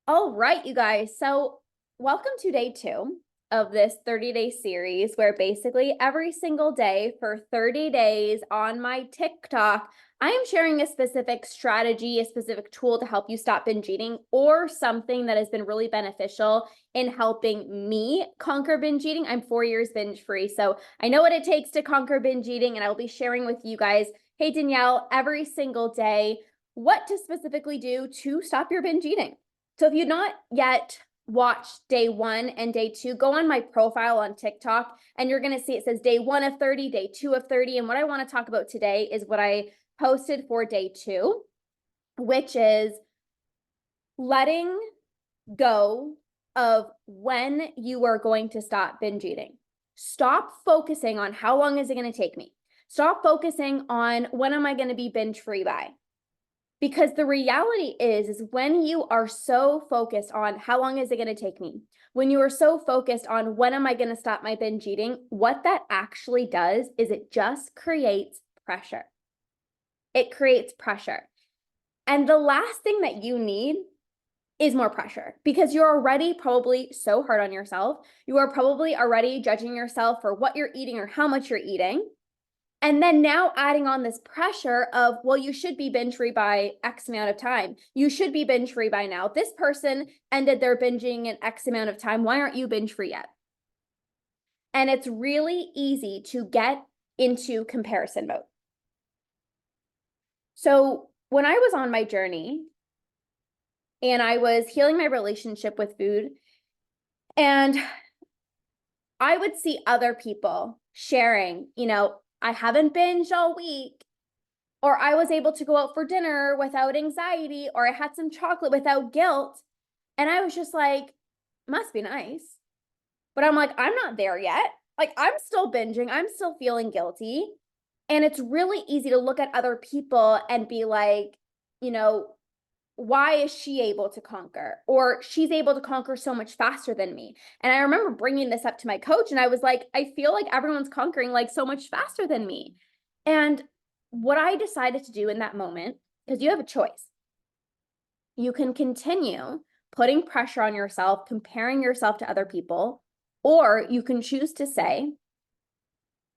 All right, you guys. So, welcome to day two of this 30-day series where basically every single day for 30 days on my TikTok, I am sharing a specific strategy, a specific tool to help you stop binge eating, or something that has been really beneficial in helping me conquer binge eating. I'm 4 years binge free, so I know what it takes to conquer binge eating, and I'll be sharing with you guys, hey, Danielle, every single day, what to specifically do to stop your binge eating. So if you've not yet watched day one and day two, go on my profile on TikTok and you're going to see it says day 1 of 30, day 2 of 30. And what I want to talk about today is what I posted for day two, which is letting go of when you are going to stop binge eating. Stop focusing on how long is it going to take me. Stop focusing on when am I going to be binge free by. Because the reality is when you are so focused on how long is it going to take me, when you are so focused on when am I going to stop my binge eating, what that actually does is it just creates pressure. It creates pressure. And the last thing that you need is more pressure because you're already probably so hard on yourself. You are probably already judging yourself for what you're eating or how much you're eating. And then now adding on this pressure of, well, you should be binge free by X amount of time. You should be binge free by now. This person ended their binging in X amount of time. Why aren't you binge free yet? And it's really easy to get into comparison mode. So when I was on my journey and I was healing my relationship with food, and I would see other people sharing, I haven't binged all week, or I was able to go out for dinner without anxiety, or I had some chocolate without guilt. And I was just like, must be nice. But I'm like, I'm not there yet. Like, I'm still binging, I'm still feeling guilty. And it's really easy to look at other people and be like, why is she able to conquer? Or she's able to conquer so much faster than me. And I remember bringing this up to my coach, and I was like, I feel like everyone's conquering like so much faster than me. And what I decided to do in that moment, because you have a choice, you can continue putting pressure on yourself, comparing yourself to other people, or you can choose to say,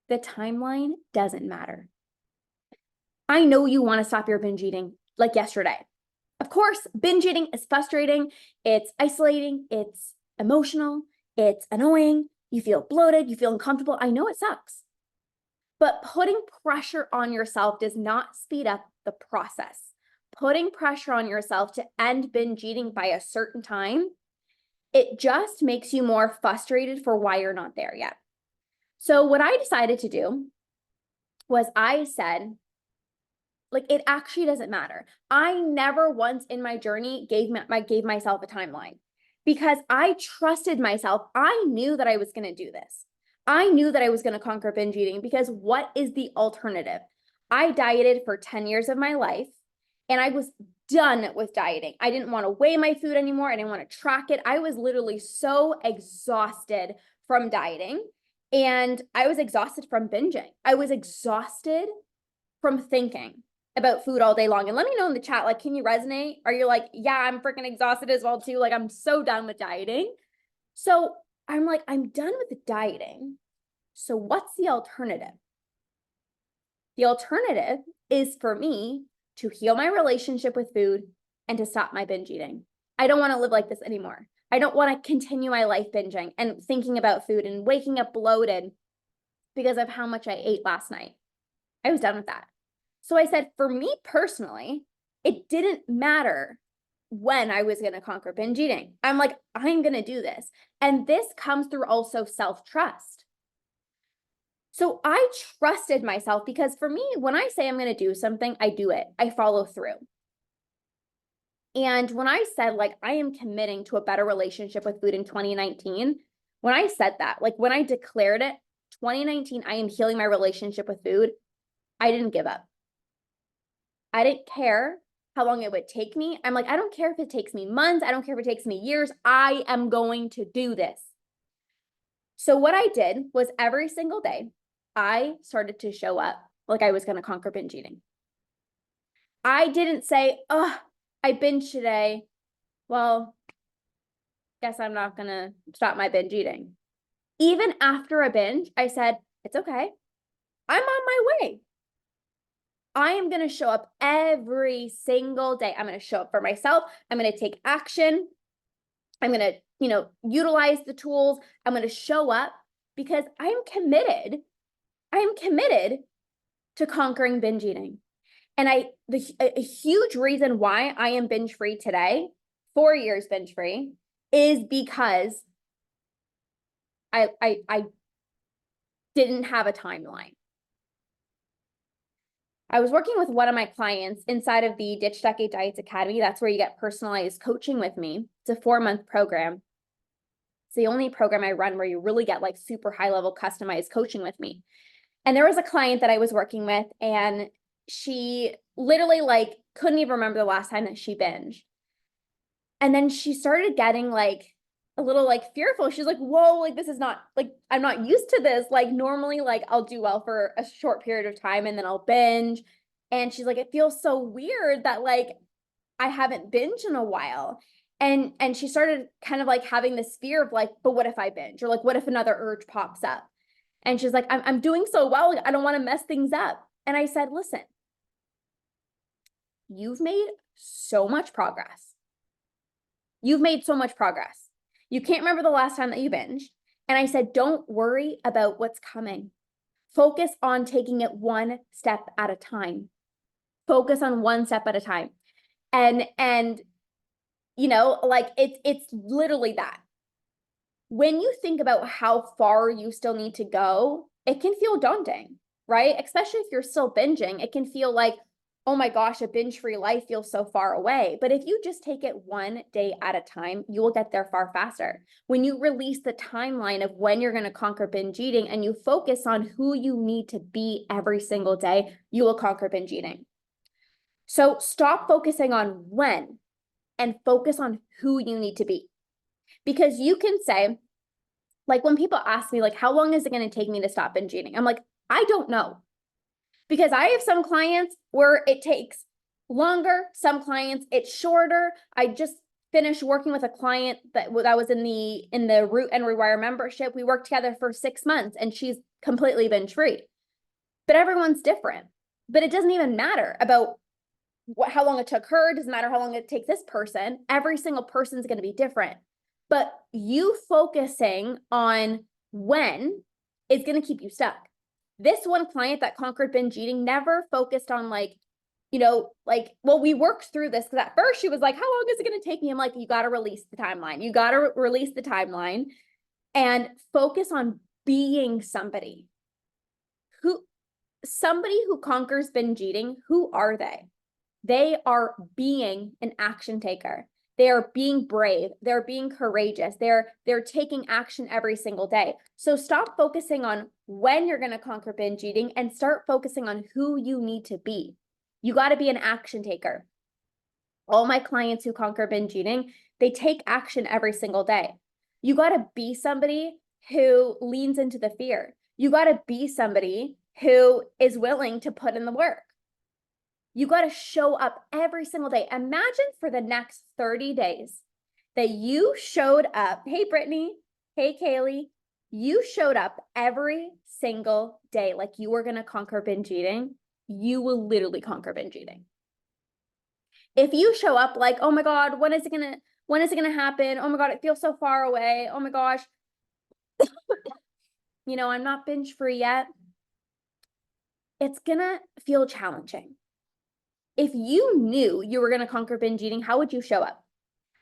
the timeline doesn't matter. I know you want to stop your binge eating like yesterday. Of course, binge eating is frustrating. It's isolating. It's emotional. It's annoying. You feel bloated. You feel uncomfortable. I know it sucks. But putting pressure on yourself does not speed up the process. Putting pressure on yourself to end binge eating by a certain time, it just makes you more frustrated for why you're not there yet. So what I decided to do was I said, like, it actually doesn't matter. I never once in my journey gave myself a timeline because I trusted myself. I knew that I was going to do this. I knew that I was going to conquer binge eating because what is the alternative? I dieted for 10 years of my life and I was done with dieting. I didn't want to weigh my food anymore. I didn't want to track it. I was literally so exhausted from dieting, and I was exhausted from binging. I was exhausted from thinking about food all day long. And let me know in the chat, like, can you resonate? Are you like, yeah, I'm freaking exhausted as well too. Like, I'm so done with dieting. So I'm like, I'm done with the dieting. So what's the alternative? The alternative is for me to heal my relationship with food and to stop my binge eating. I don't want to live like this anymore. I don't want to continue my life binging and thinking about food and waking up bloated because of how much I ate last night. I was done with that. So I said, for me personally, it didn't matter when I was going to conquer binge eating. I'm like, I'm going to do this. And this comes through also self-trust. So I trusted myself because for me, when I say I'm going to do something, I do it. I follow through. And when I said, like, I am committing to a better relationship with food in 2019, when I said that, like when I declared it, 2019, I am healing my relationship with food, I didn't give up. I didn't care how long it would take me. I'm like, I don't care if it takes me months. I don't care if it takes me years. I am going to do this. So what I did was every single day, I started to show up like I was going to conquer binge eating. I didn't say, oh, I binged today. Well, guess I'm not going to stop my binge eating. Even after a binge, I said, it's okay. I'm on my way. I am going to show up every single day. I'm going to show up for myself. I'm going to take action. I'm going to, utilize the tools. I'm going to show up because I'm committed. I'm committed to conquering binge eating. And a huge reason why I am binge free today, 4 years binge free, is because I didn't have a timeline. I was working with one of my clients inside of the Ditch Decade Diets Academy. That's where you get personalized coaching with me. It's a 4-month program. It's the only program I run where you really get like super high level customized coaching with me. And there was a client that I was working with, and she literally like couldn't even remember the last time that she binged. And then she started getting like a little like fearful. She's like, whoa, like this is not like, I'm not used to this. Like normally, like I'll do well for a short period of time and then I'll binge. And she's like, it feels so weird that like I haven't binged in a while. And she started kind of like having this fear of like, but what if I binge? Or like, what if another urge pops up? And she's like, I'm doing so well. I don't want to mess things up. And I said, listen, you've made so much progress. You've made so much progress. You can't remember the last time that you binged. And I said, don't worry about what's coming. Focus on taking it one step at a time. Focus on one step at a time. And like it's literally that. When you think about how far you still need to go, it can feel daunting, right? Especially if you're still binging, it can feel like, oh my gosh, a binge-free life feels so far away. But if you just take it one day at a time, you will get there far faster. When you release the timeline of when you're going to conquer binge eating and you focus on who you need to be every single day, you will conquer binge eating. So stop focusing on when and focus on who you need to be. Because you can say, like when people ask me, like, how long is it going to take me to stop binge eating? I'm like, I don't know. Because I have some clients where it takes longer, some clients it's shorter. I just finished working with a client that was in the Root and Rewire membership. We worked together for 6 months and she's completely binge free. But everyone's different. But it doesn't even matter about how long it took her. It doesn't matter how long it takes this person. Every single person is going to be different. But you focusing on when is going to keep you stuck. This one client that conquered binge eating never focused on like, well, we worked through this because at first she was like, how long is it going to take me? I'm like, you got to release the timeline. You got to release the timeline and focus on being somebody who conquers binge eating. Who are they? They are being an action taker. They are being brave. They're being courageous. They're taking action every single day. So stop focusing on when you're going to conquer binge eating and start focusing on who you need to be. You got to be an action taker. All my clients who conquer binge eating, they take action every single day. You got to be somebody who leans into the fear. You got to be somebody who is willing to put in the work. You got to show up every single day. Imagine for the next 30 days that you showed up. Hey, Brittany. Hey, Kaylee. You showed up every single day like you were going to conquer binge eating. You will literally conquer binge eating. If you show up like, oh my God, when is it going to happen? Oh my God, it feels so far away. Oh my gosh. I'm not binge free yet. It's going to feel challenging. If you knew you were going to conquer binge eating, how would you show up?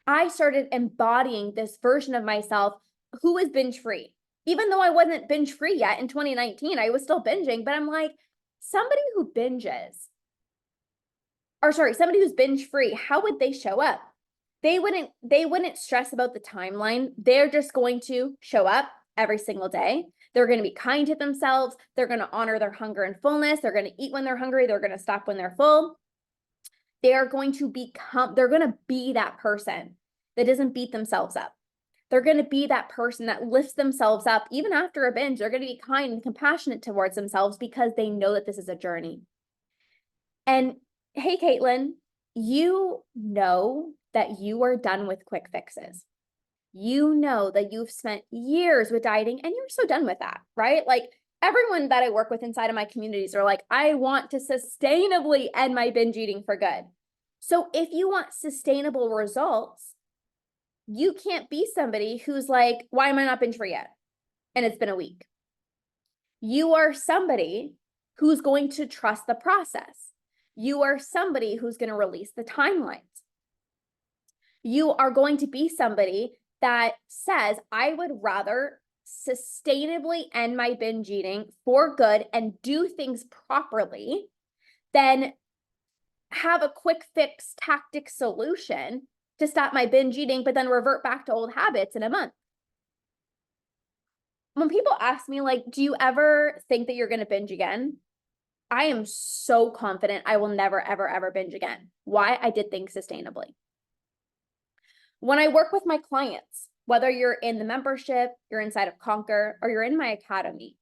I started embodying this version of myself who is binge free. Even though I wasn't binge free yet in 2019, I was still binging, but I'm like, somebody who's binge free, how would they show up? They wouldn't stress about the timeline. They're just going to show up every single day. They're going to be kind to themselves. They're going to honor their hunger and fullness. They're going to eat when they're hungry. They're going to stop when they're full. They're going to be that person that doesn't beat themselves up. They're going to be that person that lifts themselves up. Even after a binge, they're going to be kind and compassionate towards themselves because they know that this is a journey. And hey, Caitlin, you know that you are done with quick fixes. you know that you've spent years with dieting and you're so done with that, right? Like everyone that I work with inside of my communities are like, I want to sustainably end my binge eating for good. So if you want sustainable results, you can't be somebody who's like, why am I not binge free yet? And it's been a week. You are somebody who's going to trust the process. You are somebody who's going to release the timelines. You are going to be somebody that says, I would rather sustainably end my binge eating for good and do things properly than have a quick fix tactic solution to stop my binge eating, but then revert back to old habits in a month. When people ask me, like, do you ever think that you're going to binge again? I am so confident I will never, ever, ever binge again. Why? I did things sustainably. When I work with my clients, whether you're in the membership, you're inside of Conquer, or you're in my academy,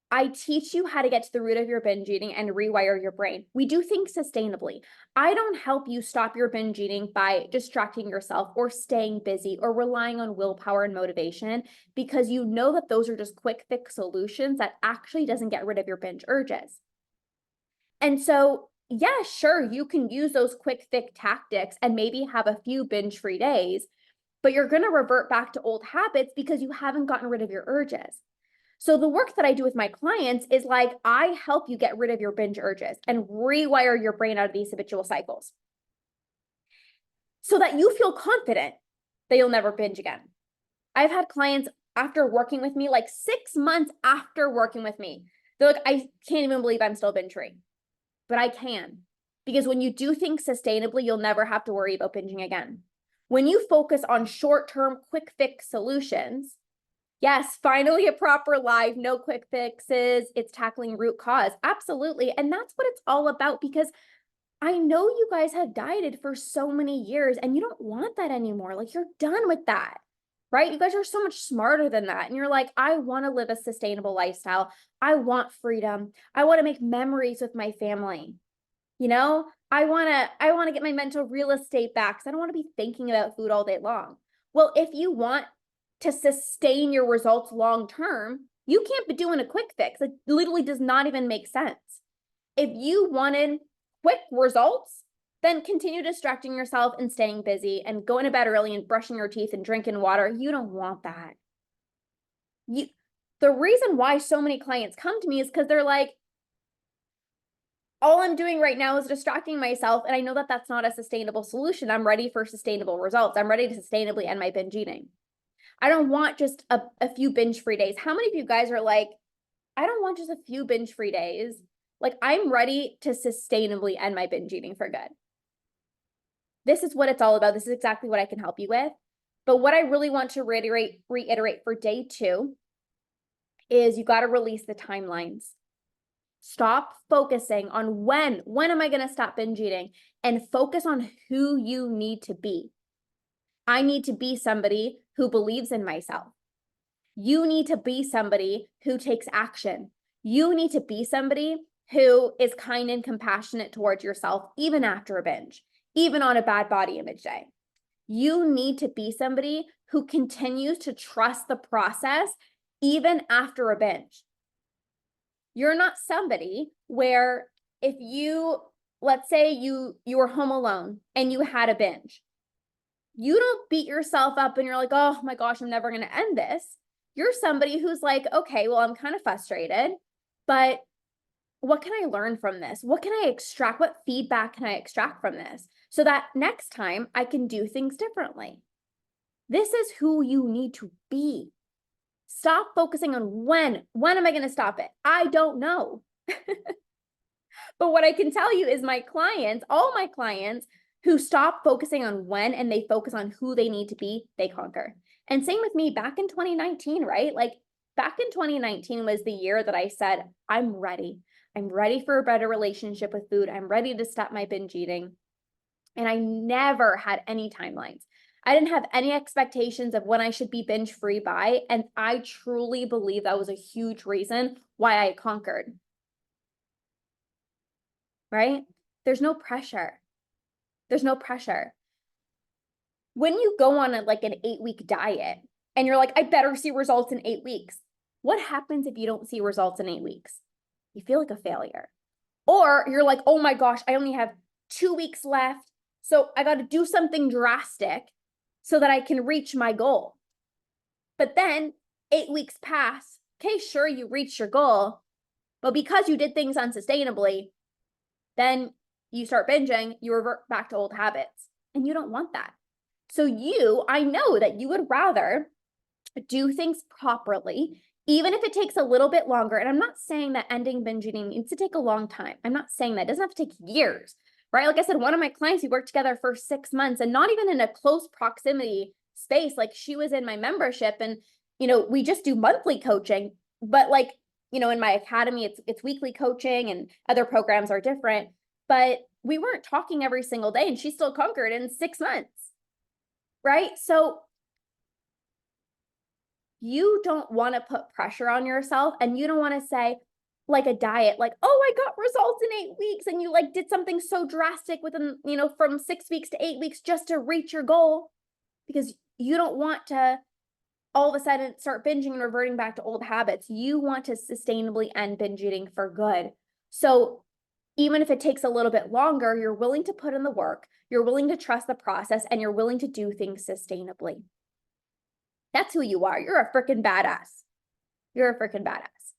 I teach you how to get to the root of your binge eating and rewire your brain. We do things sustainably. I don't help you stop your binge eating by distracting yourself or staying busy or relying on willpower and motivation, because you know that those are just quick fix solutions that actually doesn't get rid of your binge urges. And so, yeah, sure, you can use those quick fix tactics and maybe have a few binge free days, but you're going to revert back to old habits because you haven't gotten rid of your urges. So the work that I do with my clients is like, I help you get rid of your binge urges and rewire your brain out of these habitual cycles so that you feel confident that you'll never binge again. I've had clients after working with me, like 6 months after working with me, they're like, I can't even believe I'm still binge free, but I can. Because when you do things sustainably, you'll never have to worry about binging again. When you focus on short-term, quick fix solutions, yes, finally a proper life, no quick fixes. It's tackling root cause. Absolutely. And that's what it's all about, because I know you guys have dieted for so many years and you don't want that anymore. Like, you're done with that, right? You guys are so much smarter than that. And you're like, I want to live a sustainable lifestyle. I want freedom. I want to make memories with my family. You know, I want to get my mental real estate back, because I don't want to be thinking about food all day long. Well, if you want to sustain your results long term, you can't be doing a quick fix. It literally does not even make sense. If you wanted quick results, then continue distracting yourself and staying busy and going to bed early and brushing your teeth and drinking water. You don't want that. The reason why so many clients come to me is because they're like, all I'm doing right now is distracting myself, and I know that that's not a sustainable solution. I'm ready for sustainable results. I'm ready to sustainably end my binge eating. I don't want just a few binge free days. How many of you guys are like, I don't want just a few binge free days. Like, I'm ready to sustainably end my binge eating for good. This is what it's all about. This is exactly what I can help you with. But what I really want to reiterate for day 2 is you got to release the timelines. Stop focusing on when am I going to stop binge eating, and focus on who you need to be. I need to be somebody who believes in myself. You need to be somebody who takes action. You need to be somebody who is kind and compassionate towards yourself, even after a binge, even on a bad body image day. You need to be somebody who continues to trust the process, even after a binge. You're not somebody where, if you, let's say you were home alone and you had a binge, you don't beat yourself up and you're like, oh my gosh, I'm never going to end this. You're somebody who's like, okay, well, I'm kind of frustrated, but what can I learn from this? What can I extract? What feedback can I extract from this so that next time I can do things differently? This is who you need to be. Stop focusing on when am I going to stop it? I don't know. But what I can tell you is my clients, all my clients who stop focusing on when and they focus on who they need to be, they conquer. And same with me back in 2019, right? Like, back in 2019 was the year that I said, I'm ready. I'm ready for a better relationship with food. I'm ready to stop my binge eating. And I never had any timelines. I didn't have any expectations of when I should be binge free by. And I truly believe that was a huge reason why I conquered. Right? There's no pressure. There's no pressure. When you go on like an 8-week diet and you're like, I better see results in 8 weeks. What happens if you don't see results in 8 weeks? You feel like a failure. Or you're like, oh my gosh, I only have 2 weeks left. So I got to do something drastic so that I can reach my goal. But then 8 weeks pass. Okay, sure, you reached your goal. But because you did things unsustainably, then you start binging, you revert back to old habits. And you don't want that. So I know that you would rather do things properly, even if it takes a little bit longer. And I'm not saying that ending binge eating needs to take a long time. I'm not saying that. It doesn't have to take years, right? Like I said, one of my clients, we worked together for 6 months and not even in a close proximity space. Like she was in my membership and, we just do monthly coaching, but like, in my academy, it's weekly coaching and other programs are different, but we weren't talking every single day and she still conquered in 6 months. Right? So you don't want to put pressure on yourself and you don't want to say like a diet, like, oh, I got results in 8 weeks and you like did something so drastic within, from 6 weeks to 8 weeks just to reach your goal, because you don't want to all of a sudden start binging and reverting back to old habits. You want to sustainably end binge eating for good. So even if it takes a little bit longer, you're willing to put in the work, you're willing to trust the process, and you're willing to do things sustainably. That's who you are. You're a freaking badass. You're a freaking badass.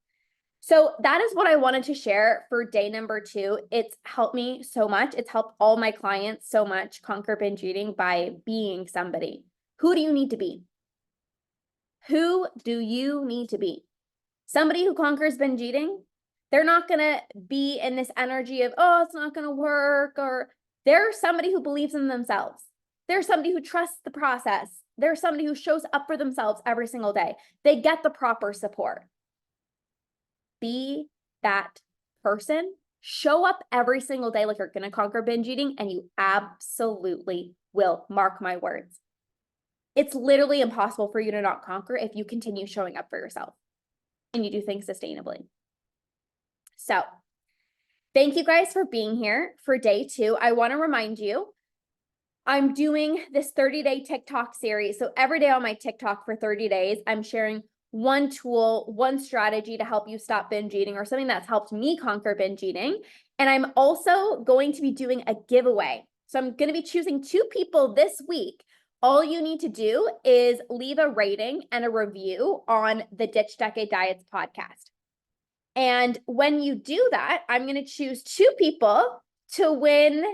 So that is what I wanted to share for day number 2. It's helped me so much. It's helped all my clients so much conquer binge eating by being somebody. Who do you need to be? Who do you need to be? Somebody who conquers binge eating, they're not going to be in this energy of, oh, it's not going to work, or they're somebody who believes in themselves. They're somebody who trusts the process. They're somebody who shows up for themselves every single day. They get the proper support. Be that person. Show up every single day like you're going to conquer binge eating, and you absolutely will. Mark my words. It's literally impossible for you to not conquer if you continue showing up for yourself and you do things sustainably. So thank you guys for being here for day 2. I want to remind you, I'm doing this 30-day TikTok series. So every day on my TikTok for 30 days, I'm sharing one tool, one strategy to help you stop binge eating, or something that's helped me conquer binge eating. And I'm also going to be doing a giveaway. So I'm going to be choosing 2 people this week. All you need to do is leave a rating and a review on the Ditch Decade Diets podcast. And when you do that, I'm going to choose 2 people to win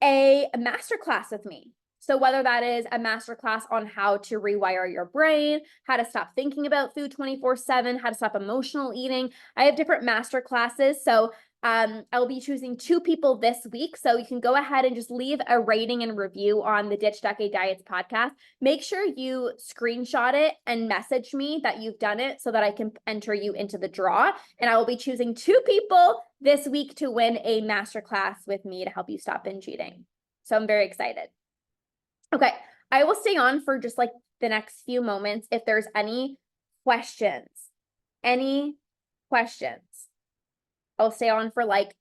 a masterclass with me. So whether that is a masterclass on how to rewire your brain, how to stop thinking about food 24/7, how to stop emotional eating, I have different masterclasses. So I'll be choosing 2 people this week. So you can go ahead and just leave a rating and review on the Ditch Decade Diets podcast. Make sure you screenshot it and message me that you've done it so that I can enter you into the draw. And I will be choosing 2 people this week to win a masterclass with me to help you stop binge eating. So I'm very excited. Okay, I will stay on for just like the next few moments if there's any questions. I'll stay on for like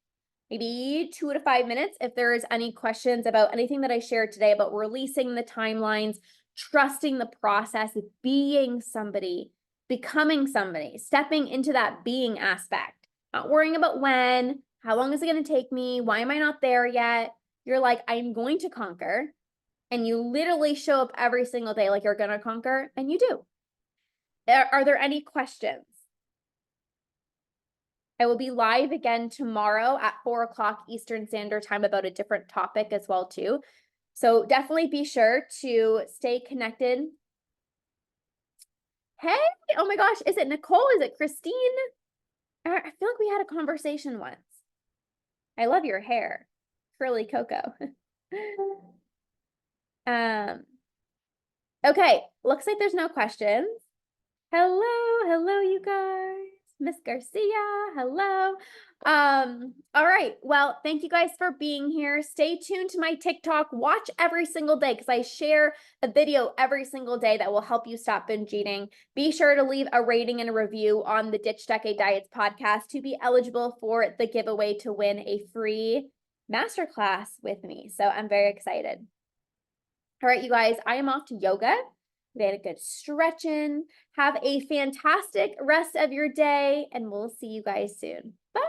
maybe 2 to 5 minutes if there is any questions about anything that I shared today about releasing the timelines, trusting the process, being somebody, becoming somebody, stepping into that being aspect, not worrying about when, how long is it going to take me, why am I not there yet? You're like, I'm going to conquer. And you literally show up every single day like you're going to conquer, and you do. Are there any questions? I will be live again tomorrow at 4:00 Eastern Standard Time about a different topic as well too. So definitely be sure to stay connected. Hey, oh my gosh, is it Nicole? Is it Christine? I feel like we had a conversation once. I love your hair. Curly Coco. Okay, looks like there's no questions. Hello, you guys. Miss Garcia, hello. All right. Well, thank you guys for being here. Stay tuned to my TikTok. Watch every single day because I share a video every single day that will help you stop binge eating. Be sure to leave a rating and a review on the Ditch Decade Diets podcast to be eligible for the giveaway to win a free masterclass with me. So I'm very excited. All right, you guys, I am off to yoga. Get a good stretching. Have a fantastic rest of your day, and we'll see you guys soon. Bye.